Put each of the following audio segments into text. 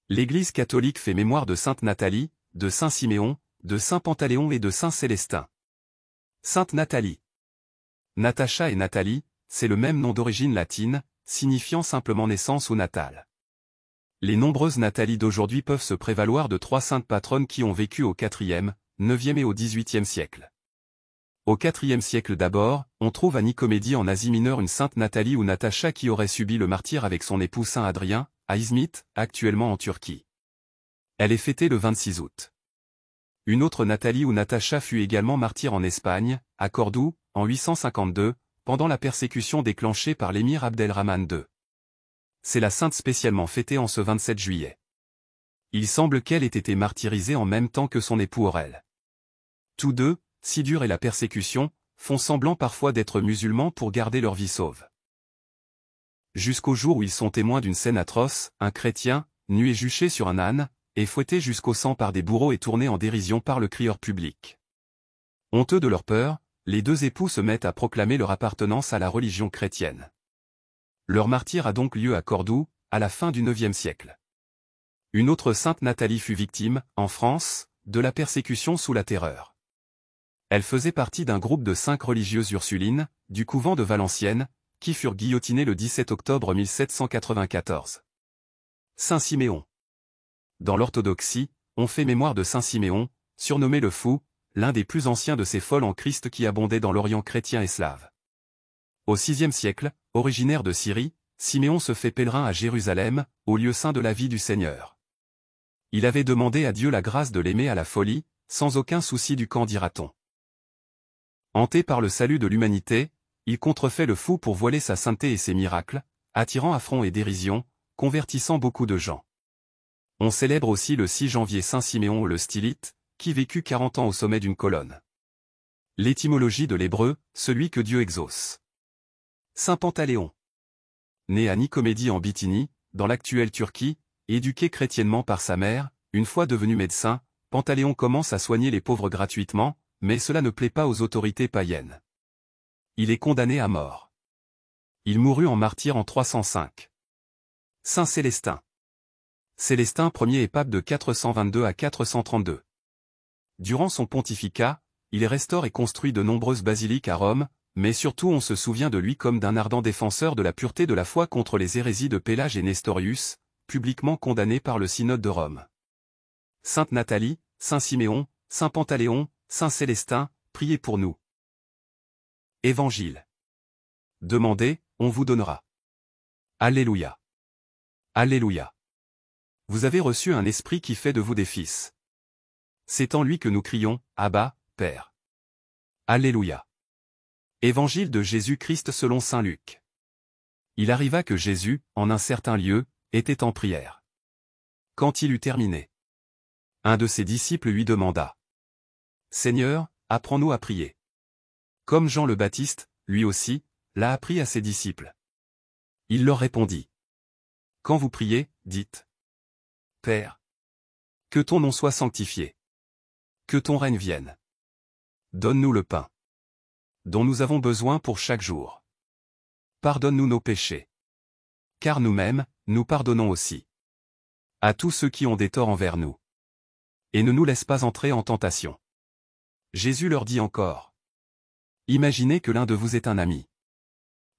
L'Église catholique fait mémoire de sainte Nathalie, de saint Siméon, de saint Pantaléon et de saint Célestin. Sainte Nathalie. Natacha et Nathalie, c'est le même nom d'origine latine, signifiant simplement naissance ou natale. Les nombreuses Nathalies d'aujourd'hui peuvent se prévaloir de 3 saintes patronnes qui ont vécu au IVe, IXe et au XVIIIe siècle. Au IVe siècle d'abord, on trouve à Nicomédie en Asie mineure une sainte Nathalie ou Natacha qui aurait subi le martyre avec son époux saint Adrien, à İzmit, actuellement en Turquie. Elle est fêtée le 26 août. Une autre Nathalie ou Natacha fut également martyre en Espagne, à Cordoue, en 852, pendant la persécution déclenchée par l'émir Abdelrahman II. C'est la sainte spécialement fêtée en ce 27 juillet. Il semble qu'elle ait été martyrisée en même temps que son époux Aurèle. Tous deux, si dure est la persécution, font semblant parfois d'être musulmans pour garder leur vie sauve. Jusqu'au jour où ils sont témoins d'une scène atroce, un chrétien, nu et juché sur un âne, est fouetté jusqu'au sang par des bourreaux et tourné en dérision par le crieur public. Honteux de leur peur, les deux époux se mettent à proclamer leur appartenance à la religion chrétienne. Leur martyre a donc lieu à Cordoue, à la fin du IXe siècle. Une autre sainte Nathalie fut victime, en France, de la persécution sous la Terreur. Elle faisait partie d'un groupe de 5 religieuses ursulines, du couvent de Valenciennes, qui furent guillotinées le 17 octobre 1794. Saint Siméon. Dans l'orthodoxie, on fait mémoire de Saint Siméon, surnommé le Fou, l'un des plus anciens de ces folles en Christ qui abondaient dans l'Orient chrétien et slave. Au VIe siècle, originaire de Syrie, Siméon se fait pèlerin à Jérusalem, au lieu saint de la vie du Seigneur. Il avait demandé à Dieu la grâce de l'aimer à la folie, sans aucun souci du camp dira-t-on. Hanté par le salut de l'humanité, il contrefait le fou pour voiler sa sainteté et ses miracles, attirant affront et dérision, convertissant beaucoup de gens. On célèbre aussi le 6 janvier Saint Siméon le Stylite, qui vécut 40 ans au sommet d'une colonne. L'étymologie de l'hébreu, celui que Dieu exauce. Saint Pantaléon. Né à Nicomédie en Bithynie, dans l'actuelle Turquie, éduqué chrétiennement par sa mère, une fois devenu médecin, Pantaléon commence à soigner les pauvres gratuitement, mais cela ne plaît pas aux autorités païennes. Il est condamné à mort. Il mourut en martyr en 305. Saint Célestin. Célestin Ier est pape de 422 à 432. Durant son pontificat, il restaure et construit de nombreuses basiliques à Rome, mais surtout on se souvient de lui comme d'un ardent défenseur de la pureté de la foi contre les hérésies de Pélage et Nestorius, publiquement condamnés par le synode de Rome. Sainte Nathalie, Saint Siméon, Saint Pantaléon, Saint Célestin, priez pour nous. Évangile. Demandez, on vous donnera. Alléluia. Alléluia. Vous avez reçu un esprit qui fait de vous des fils. C'est en lui que nous crions, Abba, Père. Alléluia. Évangile de Jésus-Christ selon saint Luc. Il arriva que Jésus, en un certain lieu, était en prière. Quand il eut terminé, un de ses disciples lui demanda: Seigneur, apprends-nous à prier. Comme Jean le Baptiste, lui aussi, l'a appris à ses disciples. Il leur répondit: Quand vous priez, dites: Père, que ton nom soit sanctifié. Que ton règne vienne. Donne-nous le pain dont nous avons besoin pour chaque jour. Pardonne-nous nos péchés. Car nous-mêmes, nous pardonnons aussi à tous ceux qui ont des torts envers nous. Et ne nous laisse pas entrer en tentation. Jésus leur dit encore: Imaginez que l'un de vous est un ami.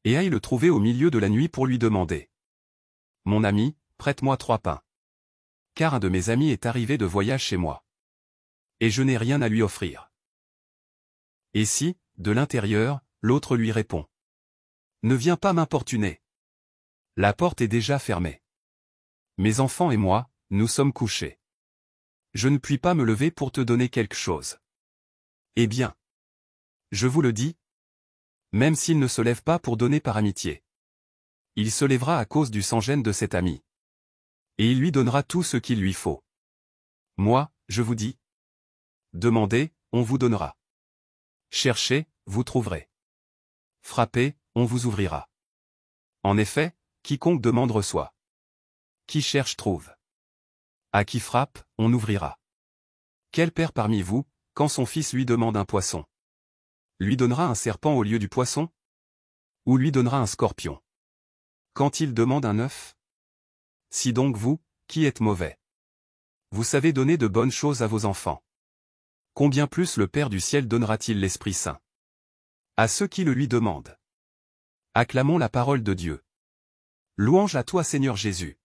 Et aille le trouver au milieu de la nuit pour lui demander: Mon ami, prête-moi 3 pains. Car un de mes amis est arrivé de voyage chez moi. Et je n'ai rien à lui offrir. Et si, de l'intérieur, l'autre lui répond: Ne viens pas m'importuner. La porte est déjà fermée. Mes enfants et moi, nous sommes couchés. Je ne puis pas me lever pour te donner quelque chose. Eh bien, je vous le dis, même s'il ne se lève pas pour donner par amitié, il se lèvera à cause du sans-gêne de cet ami. Et il lui donnera tout ce qu'il lui faut. Moi, je vous dis: Demandez, on vous donnera. Cherchez, vous trouverez. Frappez, on vous ouvrira. En effet, quiconque demande reçoit. Qui cherche trouve. À qui frappe, on ouvrira. Quel père parmi vous, quand son fils lui demande un poisson, lui donnera un serpent au lieu du poisson? Ou lui donnera un scorpion quand il demande un œuf? Si donc vous, qui êtes mauvais, Vous savez donner de bonnes choses à vos enfants. Combien plus le Père du ciel donnera-t-il l'Esprit Saint à ceux qui le lui demandent. Acclamons la parole de Dieu. Louange à toi Seigneur Jésus.